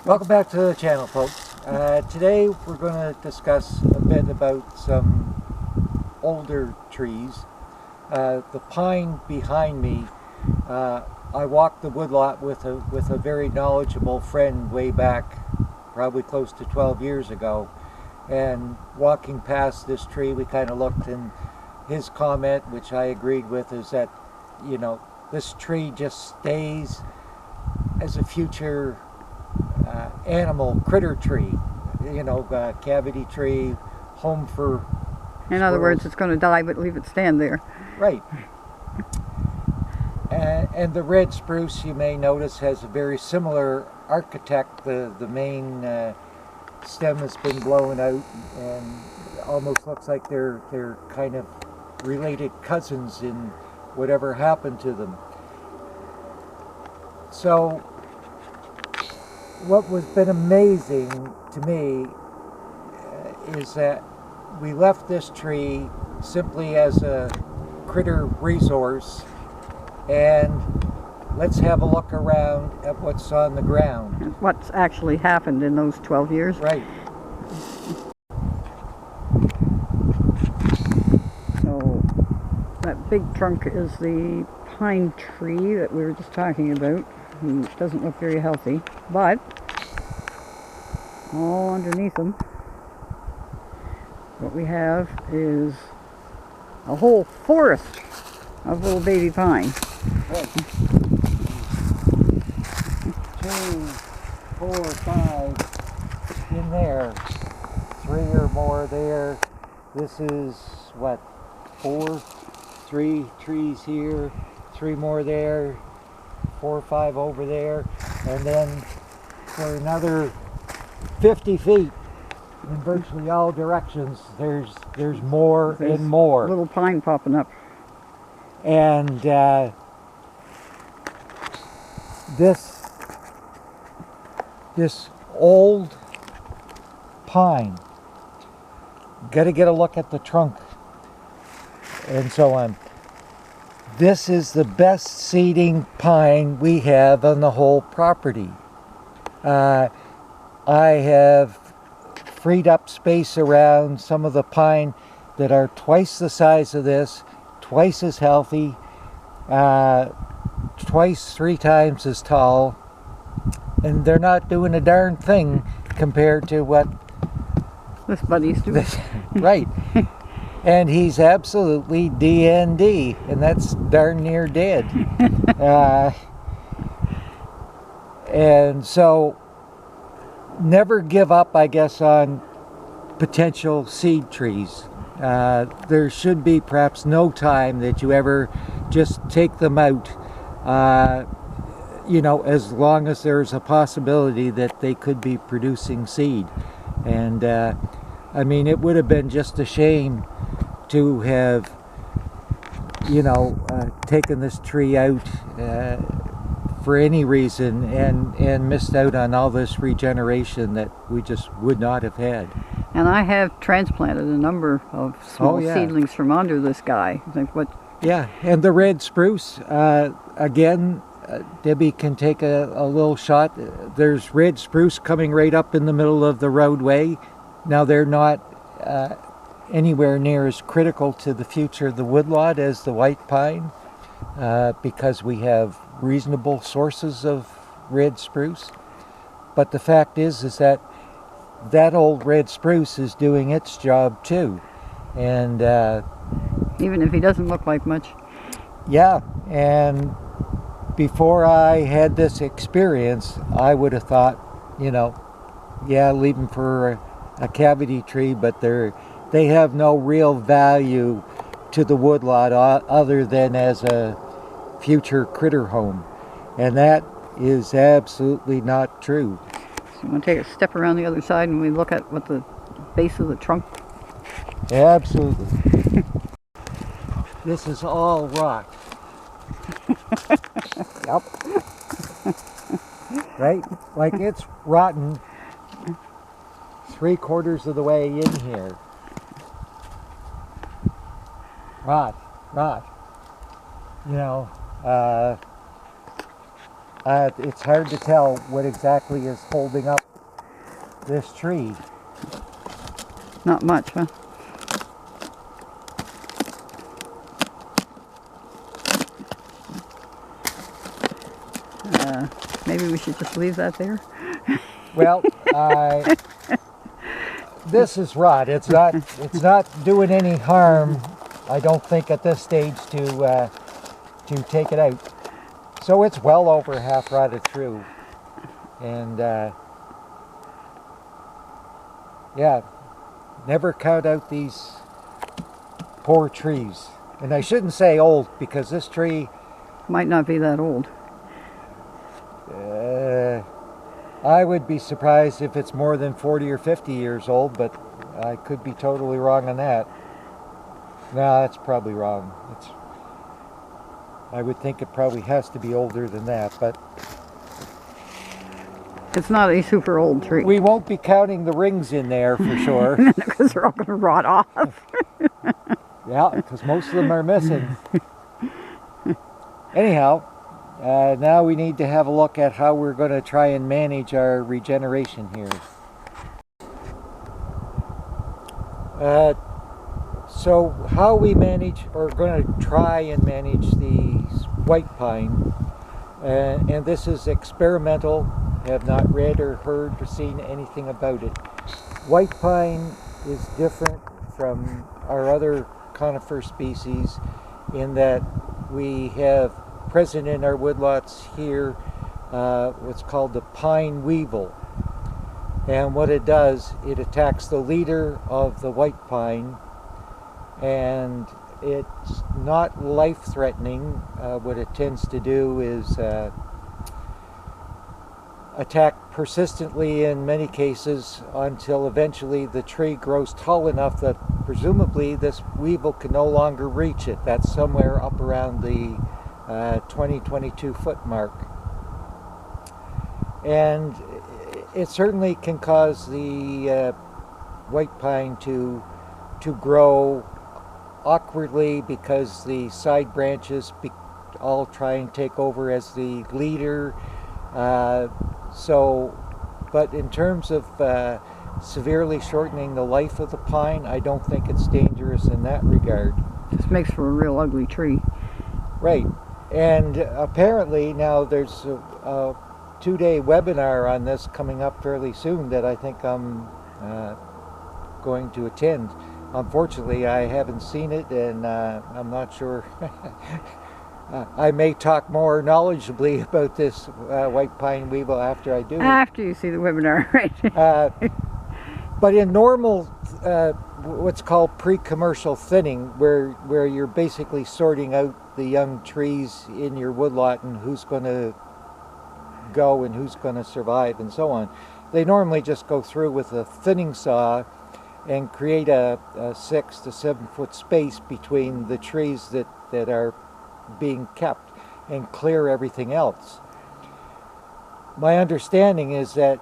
Welcome back to the channel, folks. Today we're going to discuss a bit about some older trees. The pine behind me, I walked the woodlot with a very knowledgeable friend way back, probably close to 12 years ago. And walking past this tree, we kind of looked, and his comment, which I agreed with, is that, you know, this tree just stays as a future animal critter tree, you know, cavity tree, home for In other words, it's going to die, but leave it stand there. right. And the red spruce, you may notice, has a very similar architect. The main stem has been blown out, and it almost looks like they're kind of related cousins in whatever happened to them. So what has been amazing to me is that we left this tree simply as a critter resource, and let's have a look around at what's on the ground. What's actually happened in those 12 years. Right. So that big trunk is the pine tree that we were just talking about. It doesn't look very healthy, but all underneath them, what we have is a whole forest of little baby pine. Right. 2, 4, 5 in there, 3 or more there. This is what, 3 trees here, 3 more there, 4 or 5 over there, and then for another 50 feet in virtually all directions, there's more and more. Little pine popping up. And this old pine, got to get a look at the trunk and so on. This is the best seeding pine we have on the whole property. I have freed up space around some of the pine that are twice the size of this, twice as healthy, twice, 3 times as tall, and they're not doing a darn thing compared to what This buddy's doing. right. And he's absolutely DND, and that's darn near dead. And so never give up, I guess, on potential seed trees. There should be perhaps no time that you ever just take them out, you know, as long as there's a possibility that they could be producing seed. And I mean, it would have been just a shame to have, you know, taken this tree out for any reason and missed out on all this regeneration that we just would not have had. And I have transplanted a number of small seedlings from under this guy. Like what? Yeah, and the red spruce, again, Debbie can take a little shot. There's red spruce coming right up in the middle of the roadway. Now they're not anywhere near as critical to the future of the woodlot as the white pine, because we have reasonable sources of red spruce. But the fact is that that old red spruce is doing its job too. And Even if he doesn't look like much. yeah, and before I had this experience, I would have thought, you know, yeah, leave them for a cavity tree, but they have no real value to the woodlot other than as a future critter home. And that is absolutely not true. So you want to take a step around the other side and we look at what the base of the trunk. Absolutely. This is all rock. Yep. Right? Like it's rotten 3/4 of the way in here. Rot. You know, It's hard to tell what exactly is holding up this tree. Not much, huh? Maybe we should just leave that there. Well, this is rot. It's not doing any harm, I don't think, at this stage to take it out. So it's well over half rotted through, and yeah, never count out these poor trees. And I shouldn't say old, because this tree might not be that old. I would be surprised if it's more than 40 or 50 years old, but I could be totally wrong on that. No, that's probably wrong. I would think it probably has to be older than that, but it's not a super old tree. We won't be counting the rings in there for sure. Because they're all going to rot off. Yeah, because most of them are missing. Anyhow, now we need to have a look at how we're going to try and manage our regeneration here. So how we manage, or going to try and manage these white pine, and this is experimental, have not read or heard or seen anything about it. White pine is different from our other conifer species in that we have present in our woodlots here what's called the pine weevil. And what it does, it attacks the leader of the white pine, and it's not life-threatening. What it tends to do is attack persistently in many cases until eventually the tree grows tall enough that presumably this weevil can no longer reach it. That's somewhere up around the 22 foot mark. And it certainly can cause the white pine to grow awkwardly because the side branches all try and take over as the leader. But in terms of severely shortening the life of the pine, I don't think it's dangerous in that regard. This makes for a real ugly tree. Right. And apparently now there's a 2-day webinar on this coming up fairly soon that I think I'm going to attend. Unfortunately, I haven't seen it, and I'm not sure. I may talk more knowledgeably about this white pine weevil after I do. After you see the webinar, right? But in normal, what's called pre-commercial thinning, where you're basically sorting out the young trees in your woodlot and who's going to go and who's going to survive and so on, they normally just go through with a thinning saw and create a 6 to 7 foot space between the trees that are being kept and clear everything else. My understanding is that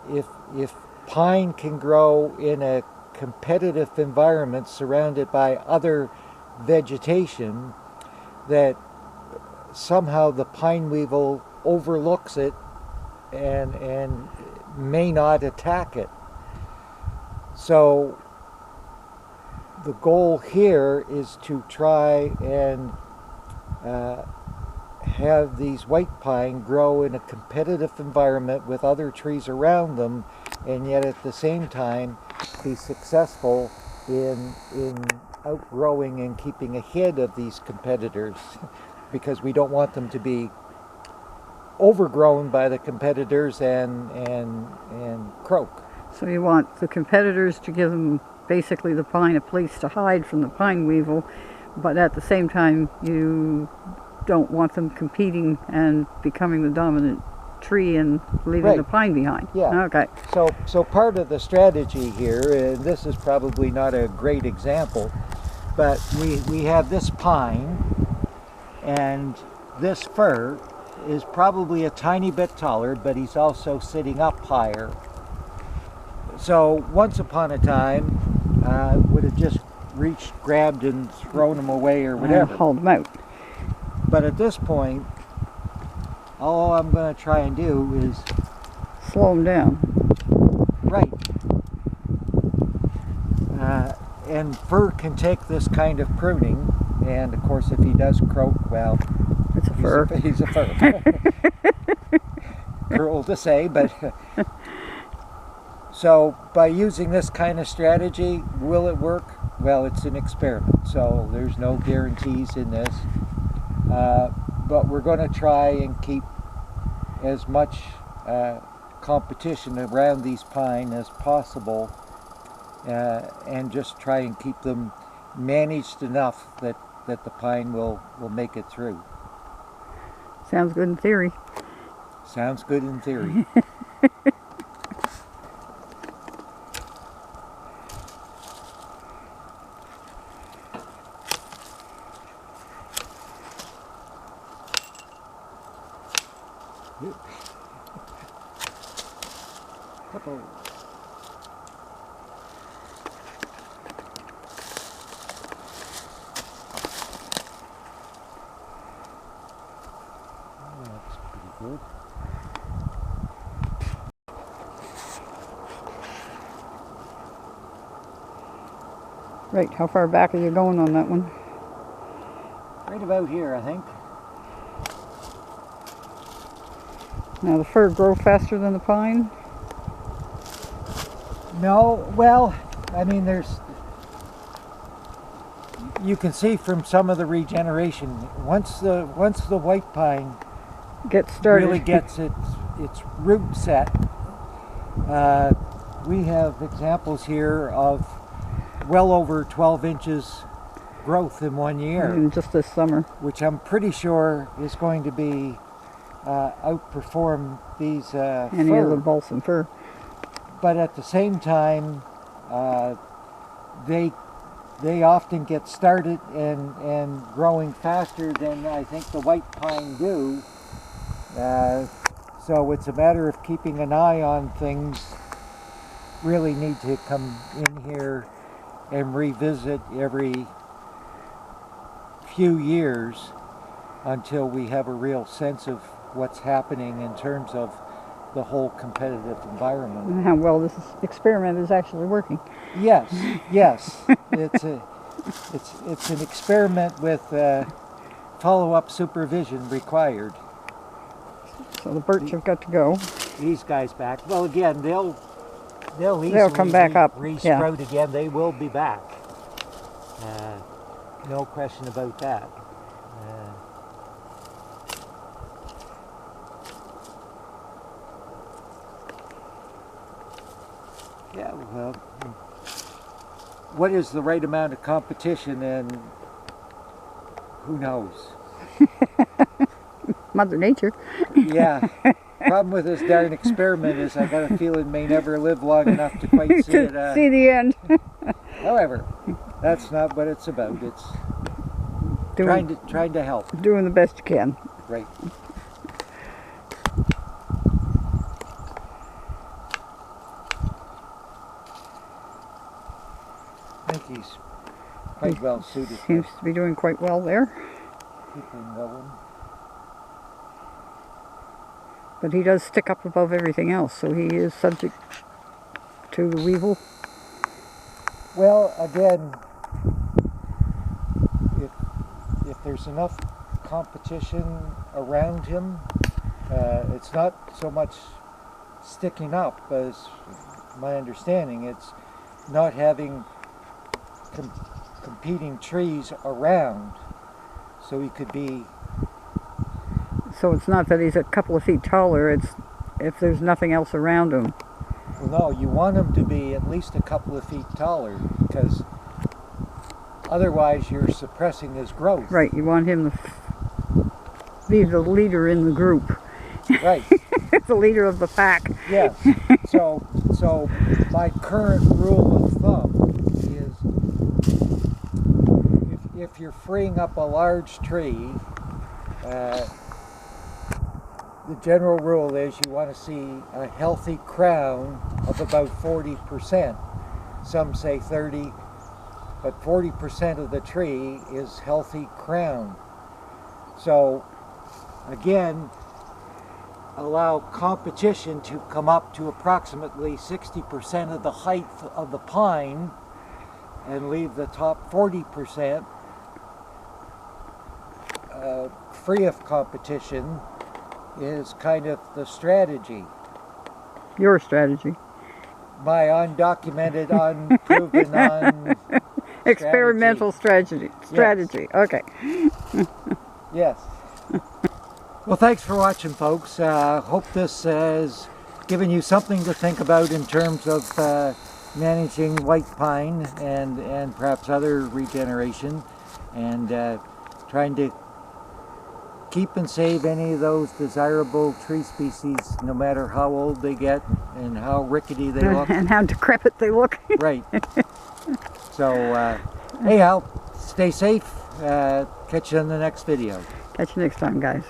if pine can grow in a competitive environment surrounded by other vegetation, that somehow the pine weevil overlooks it and may not attack it. So the goal here is to try and have these white pine grow in a competitive environment with other trees around them, and yet at the same time be successful in outgrowing and keeping ahead of these competitors, because we don't want them to be overgrown by the competitors and croak. So you want the competitors to give them, basically the pine, a place to hide from the pine weevil, but at the same time you don't want them competing and becoming the dominant tree and leaving the pine behind. Yeah. Okay. So part of the strategy here, and this is probably not a great example, but we have this pine, and this fir is probably a tiny bit taller, but he's also sitting up higher. So once upon a time, would have just reached, grabbed, and thrown him away or whatever. Hauled him out. But at this point, all I'm going to try and do is slow them down. right. And fir can take this kind of pruning, and of course if he does croak, well, It's a fir. He's a fir. Cruel to say, but so by using this kind of strategy, will it work? Well, it's an experiment, so there's no guarantees in this. But we're going to try and keep as much competition around these pine as possible, and just try and keep them managed enough that the pine will make it through. Sounds good in theory. Sounds good in theory. Couple. That's pretty good. Right, how far back are you going on that one? Right about here, I think. Now the fir grow faster than the pine? No, well, I mean, you can see from some of the regeneration, once the white pine Get started. really gets its root set, we have examples here of well over 12 inches growth in 1 year, In just this summer. which I'm pretty sure is going to be outperform these Any fir. of the balsam fir. But at the same time, they often get started and growing faster than I think the white pine do. So it's a matter of keeping an eye on things. Really need to come in here and revisit every few years until we have a real sense of what's happening in terms of the whole competitive environment. And how well this experiment is actually working. Yes, yes. It's an experiment with follow-up supervision required. So the birch have got to go. These guys back. Well, again, they'll easily come back up, re-sprout again. They will be back. No question about that. Yeah, well, what is the right amount of competition, and who knows? Mother Nature. Yeah. Problem with this darn experiment is I got a feeling may never live long enough to quite see it. See the end. However, that's not what it's about. It's trying to help. Doing the best you can. Right. I think he's quite well suited. Seems to be doing quite well there. Keep him going. But he does stick up above everything else, so he is subject to the weevil. Well, again, if there's enough competition around him, it's not so much sticking up as my understanding. It's not having competing trees around, so he could be. So it's not that he's a couple of feet taller, it's if there's nothing else around him. Well, no, you want him to be at least a couple of feet taller, because otherwise you're suppressing his growth. Right, you want him to be the leader in the group. Right. The leader of the pack. Yes. So my current rule of thumb is if you're freeing up a large tree, the general rule is you want to see a healthy crown of about 40%. Some say 30, but 40% of the tree is healthy crown. So again, allow competition to come up to approximately 60% of the height of the pine and leave the top 40% free of competition is kind of the strategy. Your strategy. My undocumented, unproven, Experimental strategy. Yes. Okay. Yes. Well, thanks for watching, folks. Hope this has given you something to think about in terms of managing white pine and perhaps other regeneration, and trying to keep and save any of those desirable tree species, no matter how old they get and how rickety they look. And how decrepit they look. Right. So, anyhow, stay safe. Catch you in the next video. Catch you next time, guys.